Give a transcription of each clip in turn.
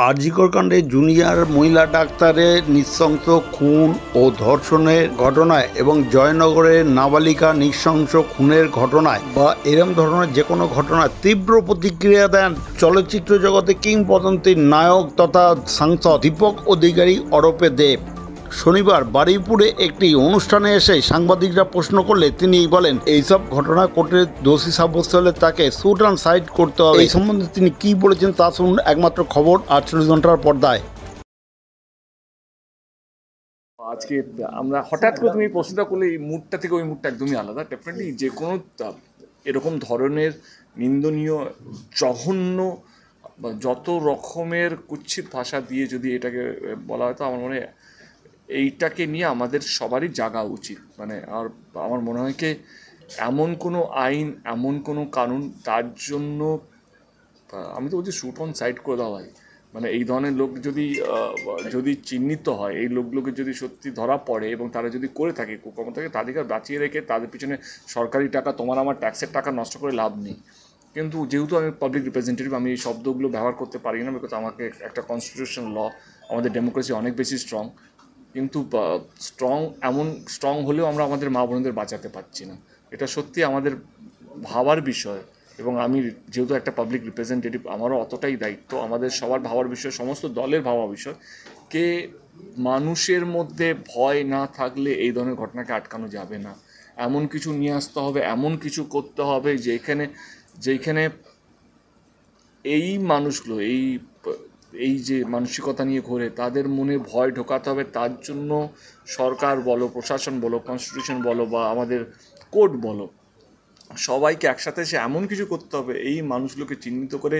আরজিকর কাণ্ডে জুনিয়র মহিলা ডাক্তারের নৃশংস খুন ও ধর্ষণের ঘটনায় এবং জয়নগরের নাবালিকা নৃশংস খুনের ঘটনায় বা এরম ধরনের যে কোনো ঘটনায় তীব্র প্রতিক্রিয়া দেন চলচ্চিত্র জগতে কিংবদন্তির নায়ক তথা সাংসদ দীপক অধিকারী ওরফে দেব। শনিবার বারুইপুরে একটি অনুষ্ঠানে এসে সাংবাদিকরা প্রশ্ন করলে তিনি বলেন, এইসব ঘটনা কোর্টে দোষী সাব্যস্ত হলে তাকে শুট অ্যান্ড সাইড করতে হবে। এই সম্বন্ধে তিনি কি বলেছেন তা শুনুন একমাত্র খবর 48 ঘন্টার পর্দায়। আজকে আমরা হঠাৎ করে তুমি প্রশ্নটা করলে এই মুডটা থেকে ওই মুডটা একদমই আলাদা। ডেফিনেটলি যে কোনো এরকম ধরনের নিন্দনীয়, জঘন্য, যত রকমের কুৎসিত ভাষা দিয়ে যদি এটাকে বলা হয় তো আমার মনে হয় এইটাকে নিয়ে আমাদের সবারই জাগা উচিত। মানে আর আমার মনে হয় কি এমন কোনো আইন, এমন কোনো কানুন তার জন্য আমি তো বলছি শুট অন সাইড করে দেওয়া হয়। মানে এই ধরনের লোক যদি চিহ্নিত হয়, এই লোকগুলোকে যদি সত্যি ধরা পড়ে এবং তারা যদি করে থাকে কুকর্মতাকে, তাদেরকে বাঁচিয়ে রেখে তাদের পিছনে সরকারি টাকা, তোমার আমার ট্যাক্সের টাকা নষ্ট করে লাভ নেই। কিন্তু যেহেতু আমি পাবলিক রিপ্রেজেন্টেটিভ, আমি এই শব্দগুলো ব্যবহার করতে পারি না, বিকজ আমাকে একটা কনস্টিটিউশন ল, আমাদের ডেমোক্রেসি অনেক বেশি স্ট্রং। কিন্তু স্ট্রং হলেও আমরা আমাদের মা বোনদের বাঁচাতে পারছি না। এটা সত্যি আমাদের ভাবার বিষয়। এবং আমি যেহেতু একটা পাবলিক রিপ্রেজেন্টেটিভ, আমারও অতটাই দায়িত্ব, আমাদের সবার ভাবার বিষয়, সমস্ত দলের ভাবা বিষয়, কে মানুষের মধ্যে ভয় না থাকলে এই ধরনের ঘটনাকে আটকানো যাবে না। এমন কিছু নিয়ে আসতে হবে, এমন কিছু করতে হবে যেখানে এই মানুষগুলো এই যে মানসিকতা নিয়ে ঘোরে তাদের মনে ভয় ঢোকাতে হবে। তার জন্য সরকার বলো, প্রশাসন বলো, কনস্টিটিউশন বলো বা আমাদের কোর্ট বলো, সবাইকে একসাথে এসে এমন কিছু করতে হবে এই মানুষগুলোকে চিহ্নিত করে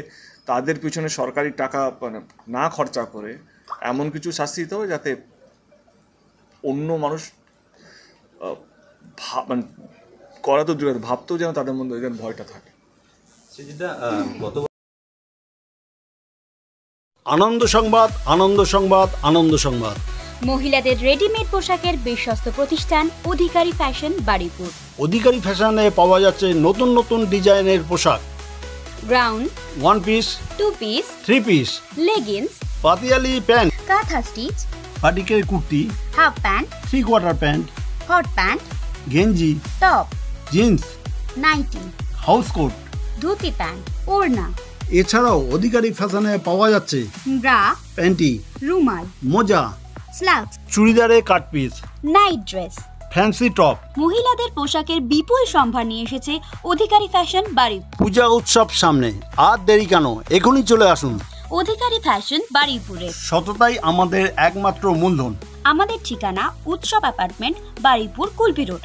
তাদের পিছনে সরকারি টাকা মানে না খরচা করে এমন কিছু শাস্তি দিতে হবে যাতে অন্য মানুষ মানে করা তো দূরে, ভাবতেও যেন তাদের মধ্যে যেন ভয়টা থাকে। আনন্দ সংবাদ, আনন্দ সংবাদ, আনন্দ সংবাদ। মহিলাদের রেডিমেড পোশাকের বিশ্বস্ত প্রতিষ্ঠান অধিকারী ফ্যাশন বারুইপুর। অধিকারী ফ্যাশনে পাওয়া যাচ্ছে নতুন নতুন ডিজাইনের পোশাক, গ্রাউন্ড, 1 পিস, 2 পিস, 3 পিস, লেগিংস, পাতিয়ালি প্যান্ট, কাঁথা স্টিচ, পাটিকের kurti, half pant, 3/4 pant, hot pant, গেঞ্জি, top, jeans, nightie, house coat, dhoti pant, ওড়না। এছাড়াও অধিকারী ফ্যাশনে পাওয়া যাচ্ছে ব্রা, প্যান্টি, রুমাল, মোজা, স্লাক্স, চুড়িদারে cut piece, night dress, fancy top. মহিলাদের পোশাকের বিপুল সম্ভার নিয়ে এসেছে অধিকারী ফ্যাশন বারুইপুর। পূজা উৎসব সামনে, আর দেরি কেন, এখনই চলে আসুন অধিকারী ফ্যাশন বারুইপুরে। সততাই আমাদের একমাত্র মূলধন। আমাদের ঠিকানা উৎসব অ্যাপার্টমেন্ট, বারুইপুর, কুলপি রোড,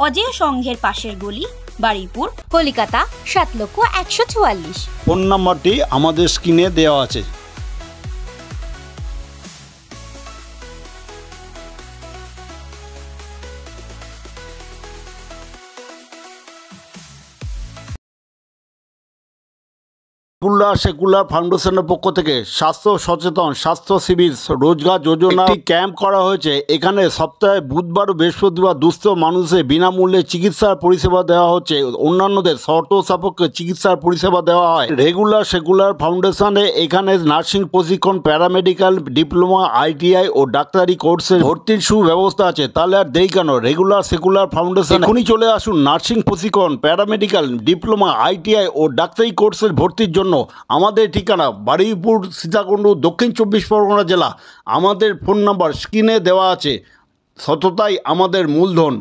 অজেয় সংঘের পাশের গলি, বারুইপুর, কলকাতা ৭,১৪৪। ফোন নাম্বারটি আমাদের স্ক্রিনে দেওয়া আছে। সেকুলার ফাউন্ডেশনের পক্ষ থেকে স্বাস্থ্য সচেতন স্বাস্থ্য শিবির রোজগার যোজনা ক্যাম্প করা হয়েছে। এখানে সপ্তাহে বুধবার ও বৃহস্পতিবার দুস্থ মানুষের বিনামূল্যে চিকিৎসার পরিষেবা দেওয়া হচ্ছে। অন্যান্যদের শর্ত সাপেক্ষে চিকিৎসার পরিষেবা দেওয়া হয়। রেগুলার সেকুলার ফাউন্ডেশনে এখানে নার্সিং প্রশিক্ষণ, প্যারামেডিক্যাল ডিপ্লোমা, ITI ও ডাক্তারি কোর্সে ভর্তির সুব্যবস্থা আছে। তাহলে আর দেরি কেন, রেগুলার সেকুলার ফাউন্ডেশন এখনই চলে আসুন। নার্সিং প্রশিক্ষণ, প্যারামেডিক্যাল ডিপ্লোমা, ITI ও ডাক্তারি কোর্সের ভর্তির জন্য আমাদের ঠিকানা বারুইপুর, সীতাকুণ্ড, দক্ষিণ 24 পরগনা জেলা। আমাদের ফোন নাম্বার স্ক্রিনে দেওয়া আছে। সততাই আমাদের মূলধন।